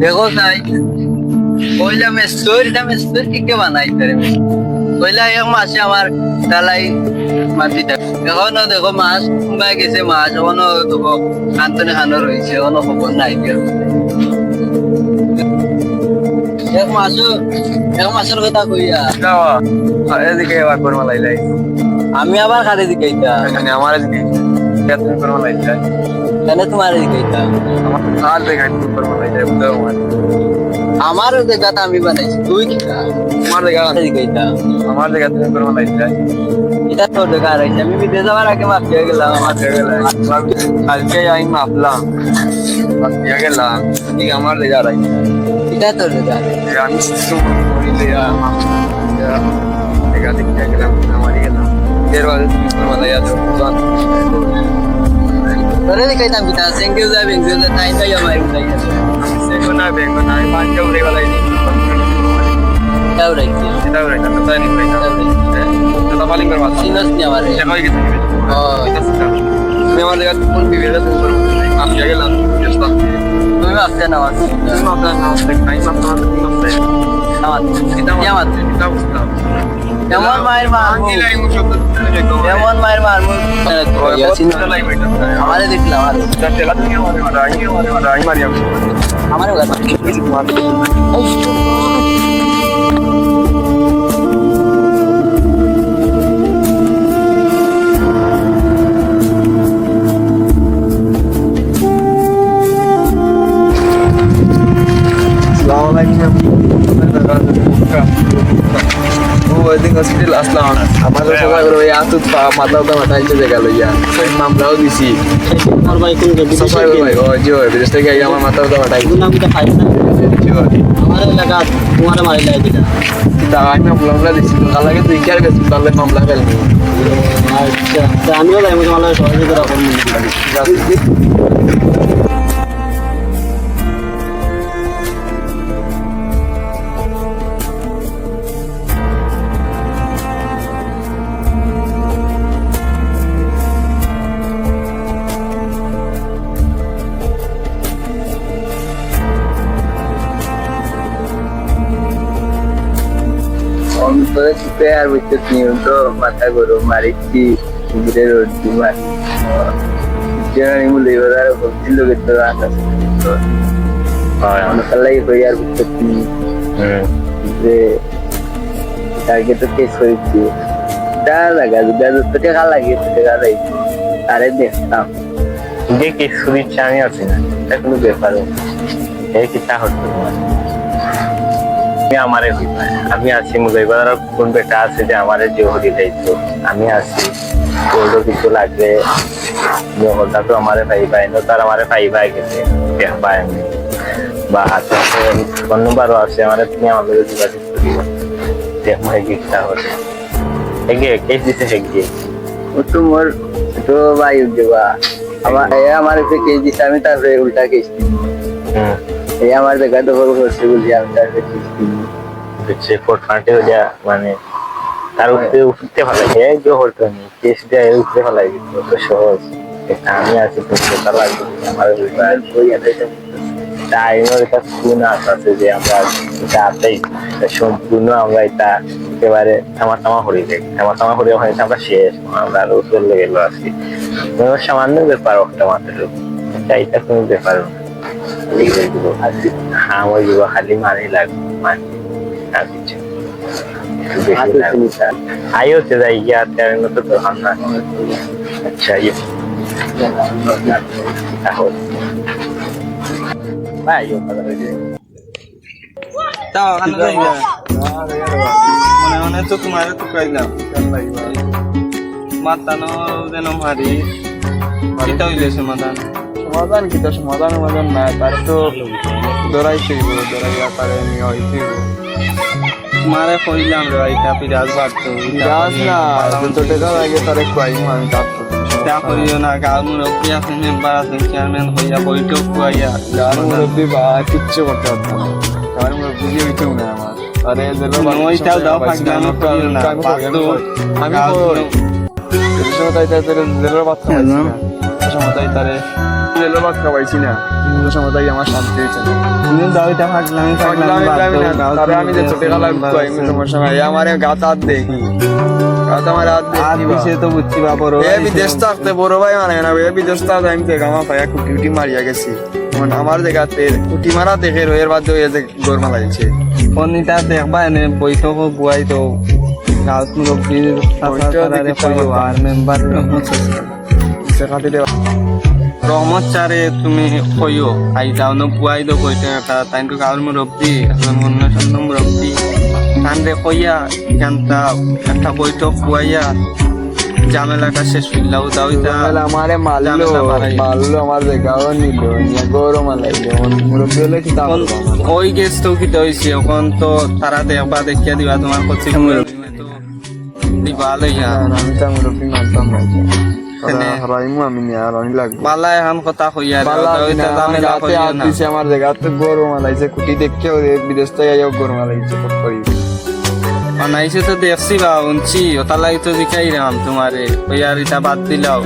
দেখো নাই কইলা মেস্তর কি কে বানাই তারে কইলা এক মাসে আমার ডালাই মাটি এখনো দেখো মাছ কুমাই গেছে মাছ এখনো দেখো কান্তনে খানো রয়েছে এখনো খবর নাই এক মাসের কথা কইয়া এদিকে এবার করমা লাইলাই আমি আবার খারে দিকে আমার এদিকে তুমি করমা লাইলাই কেন তোমার দিকে আর দেখাই তুমি করমা লাইলাই বুঝতে আমার দেখাটা আমি বানাইছি তুই কি আমার দেখা দিকে আমার দেখা তুমি করমা লাইলাই এটা তোর দেখা রয়েছে আমি বিদেশ যাওয়ার আগে মাপ খেয়ে গেলাম আমার কালকে আমি মাপলাম মাপিয়া গেলাম ঠিক আমার দেখা রাই এটা তোর দেখা আমি দেখা দেখতে গেলাম আমারই গেলাম এরপরে তুমি করমা লাইয়া তোরে দেখাইতাম কিতা সেঙ্গেও যায় বেঙ্গেও যায় তাই তাই আমার উঠাই গেছে বেগুনা পাঁচটা উড়ে গেলাই এটাও রাখছি এটাও রেখা তাই নি ভাই এটা মালিক করবা সিনস নি আমার এটা কই গেছে ও তুমি আমার দেখা কোন বিবেলে তুমি করো আমি গেলাম চেষ্টা তুমি আসছে না আমার তুমি আপনার নাম দেখ নাই আপনার তুমি নাম আমার এটা বুঝতাম এমন মায়ের মার আঙ্গিলাই মু শব্দ দেখো এমন মায়ের মার আমারে দেখলাম আর তেলা তুমি আমি মারিয়া আমারে হসপিটাল আসলাম আমাদের সবাই ওই আসুক মাথা মাথাইছে জায়গা লইয়া মামলাও দিছি আমার ভাই কোন সবাই ভাই ও জি ওই বিদেশ থেকে আমার মাথা মাথাই নাম কি পাই না জি ওই আমার লাগা তোমার মারি লাই দিটা তা আমি মামলা দিছি তো লাগে তুই কি আর গেছিস তাহলে মামলা ফেলবি আচ্ছা আমিও যাই মনে মামলা সহযোগিতা করব আর বুঝতে নিয়ন্ত মাথা গরম মারিছি শিবিরের রোডি মারি মুলি বাজার বলছিল কিন্তু লাগে কই আর বুঝতে যে আগে তো কেস হয়েছি তা লাগা তো টাকা লাগে টাকা লাগছে আরে দেখতাম যে কেস শুনেছি আমি আছি না এটা কোনো ব্যাপার এই কি তা হচ্ছে আমারে আমি আছি মুজাইবার কোন বেটা আছে যে আমারে জহরি দিয়েছো আমি আছি ওগুলো কিছু লাগবে জহরটা তো আমারে পাই না তার আমারে পাই গেছে পাই আমি বা হাতে ফোন নাম্বারও আছে আমার তুমি আমার লোক যোগাযোগ করিও দেখ মই গিফটটা হচ্ছে এগে কেস দিতে হেগে ও তো মোর তো ভাই দেবা আমার কেস দিতে আমি তারপরে উল্টা কেস দিই এই আমার দেখা তো করছে বলি আমি তারপরে কেস দিই সে ফোর্টফ্রন্টে যা মানে তার উপরে উঠতে ভালো লাগে এই যে হতো নি কেস দেয় উঠতে ভালো লাগে তো সহজ এটা আমি আছি তো সেটা লাগবে আমার ওই এটা তাই ওর একটা কোন আছে যে আমরা যাতেই সম্পূর্ণ আমরা এটা একেবারে থামা হয়ে যাই থামা হয়ে হয়েছে আমরা শেষ আমরা আরো চলে গেল আজকে সামান্য ব্যাপার একটা মাত্র এটা কোনো ব্যাপার না হ্যাঁ ওই খালি মানি লাগবে মানি आयो से जाइए અત્યારે નતો તો હમણાં अच्छा ये आयो তাও কানে যাইবা মনে মনে তো তোমারে তো কইলাম মাতানো যেন মারি এটা হইলে সমাধান কি তো সমাধান না তার তো দৌড়াইতে দৌড়াইয়া পারে নি হইতে মারে কইলাম রে ভাই তাপি রাজ বাড়তো রাজ না তো টাকা লাগে তারে কই আমি কাটতো তা করিও না গাল মুরব্বি আছে মেম্বার আছে চেয়ারম্যান হইয়া বইটো কুয়াইয়া গাল মুরব্বি বা কিচ্ছু করতে পারতাম না গাল মুরব্বি হইতো না আমার আরে ওইটাও দাও ফাঁকলানো করিও না আমি সময় তাই তারে জেলার বাচ্চা সময় তাই তারে লেলো বাক্কা পাইছি না কিন্তু সময় তাই আমার শান্তি হয়েছে না তুমি দাও এটা ফাগলামি তবে আমি যে ছোট খেলা আমি সমস্যা নাই আমার গাত হাত দেখি গাত আমার হাত আর দেখি বিষয়ে তো বুঝছি বা বড় এ বিদেশ থাকতে বড় ভাই মানে না এ বিদেশ থাকতে আমি থেকে আমার ভাইয়া কুটি মারিয়া গেছি আমার জায়গাতে কুটি মারা দেখে রয়ের বাদ হয়ে যে গরমা লাগছে পনিটা দেখবা এনে বৈঠক বুয়াই তো গাঁত মুরব্বীর সাথে কইও আর মেম্বার রহমত চারে তুমি কইও আই যাও না বুয়াই দো কইতে একটা তাই তো গাঁর মুরব্বী এখন অন্য সন্ন্য মুরব্বী কান্দে কইয়া এখানটা একটা বৈঠক বুয়াইয়া ঝামেলাটা শেষ হইলাও দাও এটা আমারে মারলো আমার জায়গাও নিল নিয়ে গরম লাইলো মুরব্বী হলে কি তা ওই গেছ তো কি হইছে এখন তো তারা দেখবা দেখিয়া দিবা তোমার কচ্ছি মুরব্বী তো দিবা লইয়া আমি তা মুরব্বী মানতাম না হারাইমু আমি নিয়ে আর অনেক লাগবে বালা এখন কথা কইয়া ওইটা ঝামেলা কইয়া না আমার জায়গাতে গরম লাইছে কুটি দেখে বিদেশ থেকে আইও গরম লাইছে করি অনাইছে তো দেখছি বা উনছি ওটা লাগি তো দেখাই রাম তোমারে ওই আর এটা বাদ দিলাও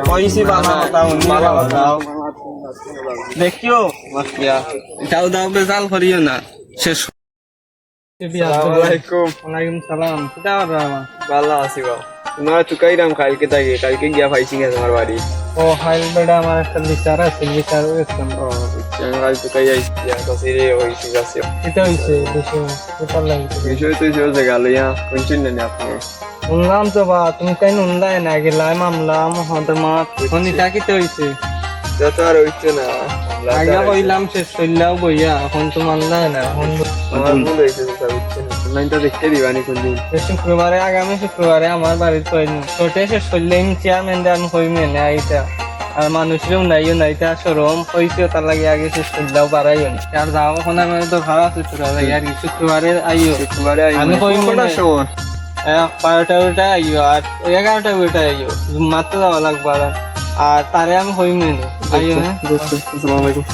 কইছি বাবা কথা উনি বাবা দেখিও মাসিয়া এটাও দাও বেজাল করিও না শেষ ওয়ালাইকুম সালাম কিটা রামা ভালো আছি বাবা তোমার চুকাইরাম কালকে গিয়া পাইছি না তোমার বাড়ি ও হাইল বেড়া আমার একটা বিচার আছে বিচার হয়েছিলাম কাল চুকাই আইছি কাছে রে হইছি যাচ্ছে এটা হইছে পেপার লাগিছে বিষয় তো যে গেল ইয়া কোনচিন না আপনি শুনলাম তো বা তুমি তাই নুনলাই না গেলাই মামলা মহতমাত এখন এটা কিতে হইছে যত আর হইছে না আগে কইলাম শেষ করলাও বইয়া এখন তো মানলাই না এখন আমার ভুল হইছে স্যার হচ্ছে না লাইনটা দেখতে দিবানি কোনদিন শুক্রবারে আগামী শুক্রবারে আমার বাড়িতে হয়নি ছোটে শেষ করলে আমি চেয়ারম্যান দেন কইমে না এইটা আর মানুষেরও নাইও না এটা সরম হয়েছে তার লাগে আগে শেষ করলেও পারাইও না আর যাও এখন আমার তো খারাপ আছে তোরা আর কি শুক্রবারে আইও আমি কইমে না 12টা আইও আর 11টা উল্টা আইও মাত্র যাওয়া লাগবে আর তারে আমি কইমে না আইও হ্যাঁ আসসালামু আলাইকুম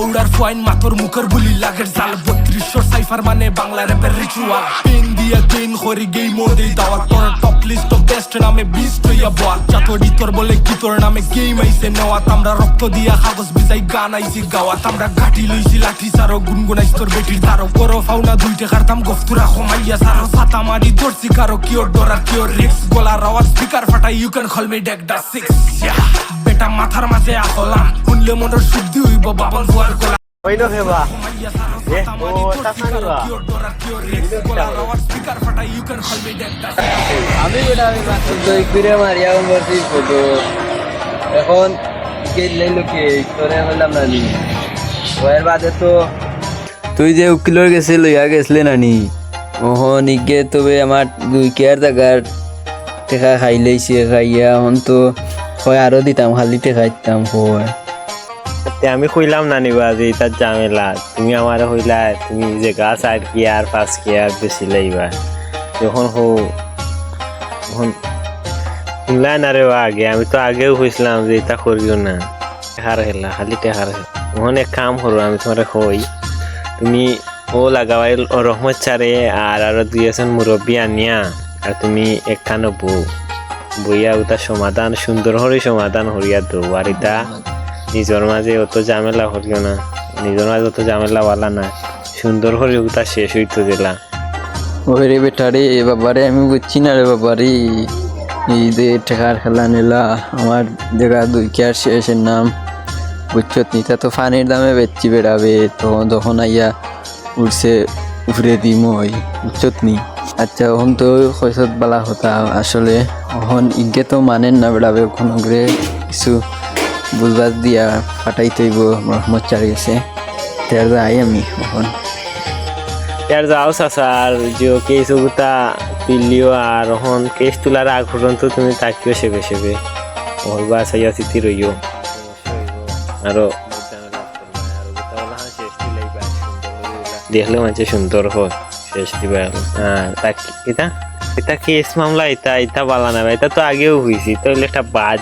উড়ার ফাইন মাথর মুখের বুলি লাগের জাল 3200 সাইফার মানে বাংলা র্যাপের রিচুয়াল পেন দিয়া গেইন করি গেই মোদেই দাওয়াত তোর টপ লিস্ট অফ বেস্ট নামে বিস্ট হইয়া বল চাতরি তোর বলে কি তোর নামে গেম আইছে নেওয়াত আমরা রক্ত দিয়া কাগজ বিজাই গান আইছি গাওয়াত আমরা ঘাটি লইছি লাঠি সারো গুনগুনাইছ তোর বেটির ধারো করো ফাউনা 2 টাকার দাম গফতুরা কমাইয়া সারো ছাতা মারি ধরছি কারো কিওর ডরার কিওর রিক্স গলার আওয়াজ স্পিকার ফাটাই ইউ ক্যান কল মি ডেকডা 6 বেটা মাথার মাঝে আসলাম শুনলে মনের শুদ্ধি হইব বাবন ফুয়ার গলা কইলো হেবা এ ও তাকানবা আমি বেটা তো ঘুরে মারিয়া মরছি ফটো এখন গেল লাইলো কি তোরে হলাম না নি ওর বাদে তো তুই যে উকিলর গেছে লইয়া গেছলে নানি ওহন ইগে তবে আমার 2 কেয়ার জায়গার টেকা খাই লাইছে খাইয়া এখন তো হয় আরো দিতাম খালি টেকা দিতাম হয় আমি কইলাম না নিবা যে এটা ঝামেলা তুমি আমার হইলা তুমি যে গাছ আর কি আর 5 কি আর বেশি লাইবা যখন তখন শুনলা না রে আগে আমি তো আগেও কইছিলাম যে এটা করিও না হার হেলা খালি টেহার ওখানে কাম করো আমি তোমার কই তুমি ও লাগাবাই রহমত চারে আর আরো 2 মুরব্বী আনিয়া আর তুমি একখানো বইয়া ওটা সমাধান সুন্দর করে সমাধান হরিয়া দো আর এটা নিজের মাঝে অত ঝামেলা হরিও না নিজের মাঝে অত ঝামেলা ওয়ালা না সুন্দর করে ওটা শেষ হইতো দিলা ওই রে বেটারে এ বাবারে আমি বুঝছি না রে বাবারে এই যে টেকার খেলা নিলা আমার জায়গা 2 কেয়ার শেষের নাম বুঝছত নিতা তো ফানির দামে বেচছি বেড়াবে তো যখন আইয়া উঠছে উফরে দিম ওই বুঝছত নি আচ্ছা ওহন তো কইসত বালা হতা আসলে ওহন ইগে তো মানেন না বেড়াবে ওখান করে কিছু বুঝবাস দিয়া ফাটাই তৈব রহমত চারি গেছে তার যাই আমি ওখান यार जाओ सासार जो केस उगता पिल्लियो আর এখন কেস তোলার আগ পর্যন্ত তুমি তাকিও সেবে সেবে ওর বাস আইয়া সিটি রইও আর দেখলে মানে সুন্দর হয় শেষ দিবা হ্যাঁ তাকি এটা কেস মামলা এটা বালা না এটা তো আগেও হয়েছে তো একটা বাদ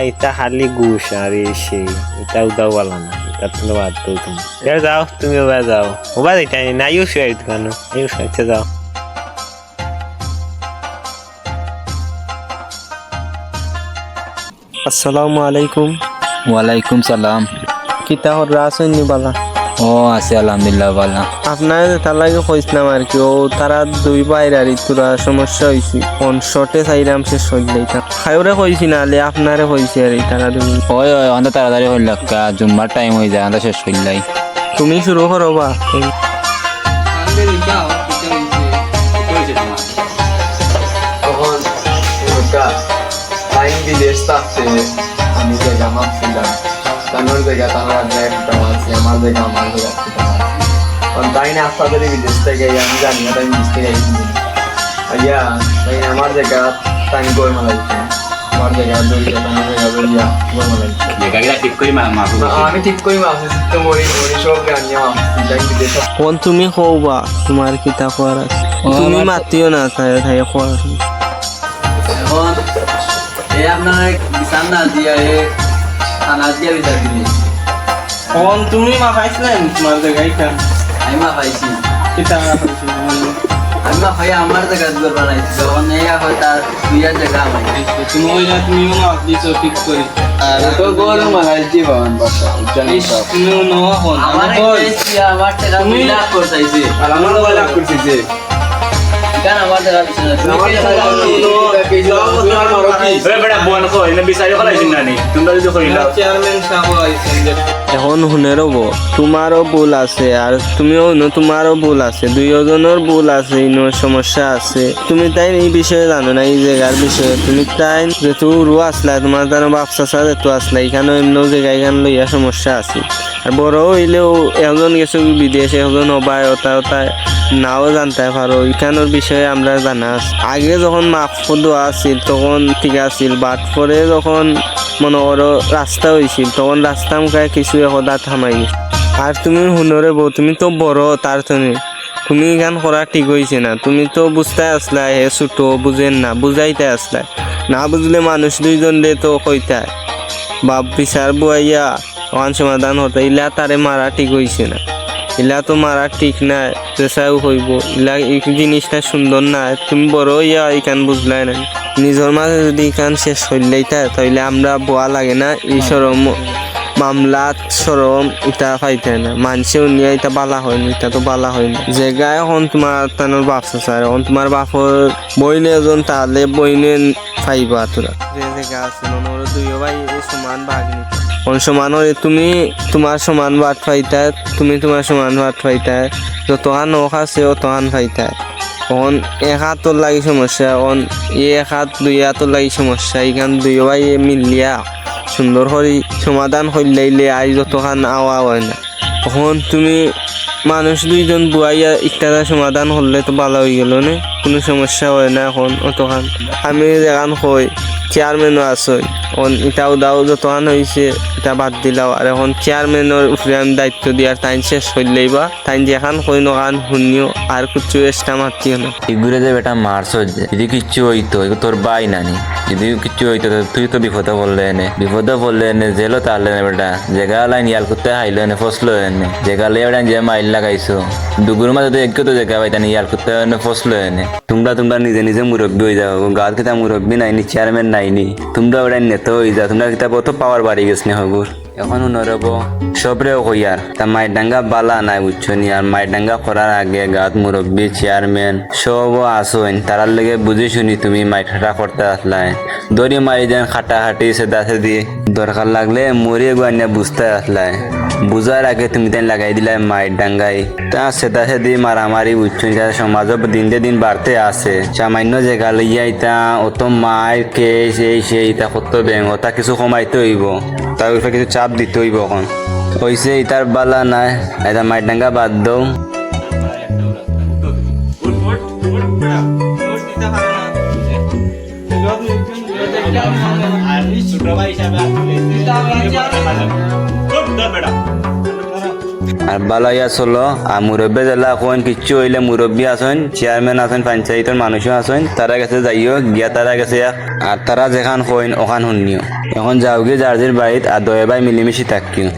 এটা খালি ঘুষ আর সেই এটা উদাও বালা না এটা তো বাদ দাও তুমি যাও তুমি ওবা যাও ওবা এটা না ইউস হয় কেন ইউস হচ্ছে যাও আসসালামু আলাইকুম। ওয়ালাইকুম সালাম। কিতা হররা আছেন নি বালা? ও আছে আলহামদুলিল্লাহ ভালো। আপনার তার লাগে কইছিলাম আর কি, ও তারা দুই বাইরে আর তোরা সমস্যা হয়েছি, কোন শর্টে চাইলাম সে সইলাইতাম খাইরে কইছি না আলে আপনারে কইছি আর তারা দুই। ওই ওই আমাদের তাড়াতাড়ি হইল জুম্মার টাইম হয়ে যায়, আমাদের শেষ হইলাই। তুমি শুরু করো বা। তখন টাইম বিদেশ থাকছে, আমি জায়গা মাপছিলাম, তানোর জায়গা তানোর একটা আছে, আমার জায়গা আমার জায়গা। কারণ তাই না আপনাদের বিদেশ থেকে আমি জানি না তাই বিদেশ থেকে আইয়া তাই আমার জায়গা টাইম করে মালাইছে, আমার জায়গা দরিয়া তানোর জায়গা দরিয়া করে মালাইছে। আমি ঠিক করি মাপছি, তো মরি মরি সব গানিয়া মাপছি তাই বিদেশ। কোন তুমি কও বা তোমার কিতা করার আছে, তুমি মাতিও না তাই তাই করার আছে। এখন এই আপনার বিছান না দিয়া খানা দিয়া বিচার দিবি। কোন তুমি মাপাইছিলেন তোমার জায়গায় কেন? আমি মা পাইছি, কিতা মাপাইছিল? আমি মা পাই আমার জায়গা দুয়ার বানাইছি, যখন এই হয় তার দুইয়ার জায়গা আমার। তুমি ওই না তুমিও মাপ দিছো ঠিক করে। আর তো গরু মালাইছি বাবান বাসা জানি সব। তুমিও নওয়া হন আমার আমার টাকা তুমি- 2 লাখ করে চাইছে, আর আমার বলা করছি যে কেন আমার টাকা দিছে না? তুমি আমার কি টাকা টাকা দিছে দিছো? চেয়ারম্যান সাহেব আইছেন যে এখন শুনে রব, তোমারও ভুল আছে আর তুমিও শুনো তোমারও ভুল আছে, দুইজনের ভুল আছে, ইনো সমস্যা আছে। তুমি তাই এই বিষয়ে জানো না, এই জায়গার বিষয়ে তুমি তাই যেহেতু রু আসলা, তোমার জানো বাপসা যেহেতু আসলা, এখানে অন্য জায়গায় এখানে লইয়া সমস্যা আছে। আর বড় হইলেও একজন গেছে বিদেশে, একজন অবায় ওটা ওটা নাও জানতে পারো, এখানোর বিষয়ে আমরা জানা আছে। আগে যখন মাফ দেওয়া আছিল তখন ঠিক আছিল, বাট পরে যখন মনে করো রাস্তা হয়েছিল তখন রাস্তা মুখায় কিছু একদা থামাই গেছে। আর তুমি শুনরে বউ, তুমি তো বড়, তার তুমি গান করা ঠিক হয়েছে না। তুমি তো বুঝতে আসলা হে ছোট, বুঝেন না, বুঝাইতে আসলা না, বুঝলে মানুষ দুইজন দে তো কইতায় বাপ বিচার বুয়াইয়া ওখান সমাধান হতো। ইলা তারে মারা ঠিক হয়েছে না, ইলা তো মারা ঠিক না, চেষ্টাও হইব। ইলা এই জিনিসটা সুন্দর না, তুমি বড় ইয়া ইখান বুঝলাই না। নিজের মাঝে যদি ইখান শেষ হইলেইতা তাইলে আমরা বোয়া লাগে না, এই সরম মামলাত সরম ইটা পাইতে না, মানুষেও নিয়ে এটা বালা হয় না, এটা তো বালা হয় না। জায়গায় এখন তোমার তানোর বাপ চাচার, এখন তোমার বাপর বইনে এজন তাহলে বইনে পাইবা তোরা যে জায়গা আছে মনে করো দুইও ভাই সমান ভাগ নিতে সমান হলে তুমি তোমার সমান ভাত পাইতা, তুমি তোমার সমান ভাত পাইতা, যতখান নখ আছে অতখান পাইতা। এখন এক হাতর লাগি সমস্যা, এখন এক হাত দুই হাতর লাগি সমস্যা, এখান দুই ভাই মিলিয়া সুন্দর করে সমাধান করলেইলে আই যতখান আওয়া হয় না। এখন তুমি মানুষ দুইজন বুয়াইয়া একটা সমাধান হলে তো ভালো হয়ে গেল না, কোনো সমস্যা হয় না। এখন অতখান আমি যেখান কই চেয়ারম্যানও আছে, এখন এটাও দাও যতখান হয়েছে এটা বাদ দিলাও। আর এখন চেয়ারম্যানের উপরে আমি দায়িত্ব দিয়ার তাই শেষ করলেই বা তাই যেখান কই নখান শুনিও আর কিছু এক্সট্রা মাতিও না। এগুলো যে বেটা মারছ যদি কিচ্ছু হইতো তোর বাই নানি, যদি কিচ্ছু হইতো তুই তো বিপদে পড়লে এনে জেলো তাহলে বেটা জেগা লাইন ইয়াল করতে হাইলো এনে ফসলো এনে জেগা লে বেটা যে মাইল লাগাইছো দুগুর মাঝে তো একটু তো জেগা পাইতানি ইয়াল করতে এনে ফসলো এনে। তোমরা নিজে মুরব্বী হয়ে যাও, গাঁত কিতা মুরব্বী নাইনি, চেয়ারম্যান নাইনি, তোমরা ওটা নেতা হয়ে যাও, তোমরা কিতা কত পাওয়ার বাড়ি গেছে হগুর। এখন নরব সবরেও কইয়ার তা মাইডাঙ্গা বালা নাই বুঝছো নি, আর মাইডাঙ্গা করার আগে গাত মুরব্বী চেয়ারম্যান সবও আসোন, তারার লেগে বুঝে শুনি তুমি মাইঠাটা করতে আসলাই, দড়ি মারি যান খাটাখাটি সেদা সেদি, দরকার লাগলে মরিয়ে গুয়ানিয়া বুঝতে আসলাই, বুঝার আগে তুমি তাই লাগাই দিলাই মাইর ডাঙ্গাই, তা সেদা সেদি মারামারি বুঝছো নি। সমাজত দিন দিন বাড়তে আছে, সামান্য জায়গা লইয়া ইতা অত মায়ের কেস এই সেই ইতা কত ব্যাং ওটা কিছু কমাইতে হইব, তার উপরে কিছু চাপ দিতে হইব। এখন হইছে ইতার বালা নাই, এটা মাইর ডাঙ্গা বাদ দাও। আর বালাইয়া চলো। আর মুরব্বী জেলা এখন কিচ্ছু হইলে মুরব্বী আসেন, চেয়ারম্যান আসেন, পঞ্চায়েতের মানুষও আসেন, তারা কাছে যাইও গিয়া তারা কাছে আর তারা যেখান হইন ওখান শুনিও। এখন যাও গিয়ে যার বাড়িত আর দয়ে ভাই মিলিমিশি থাকিও।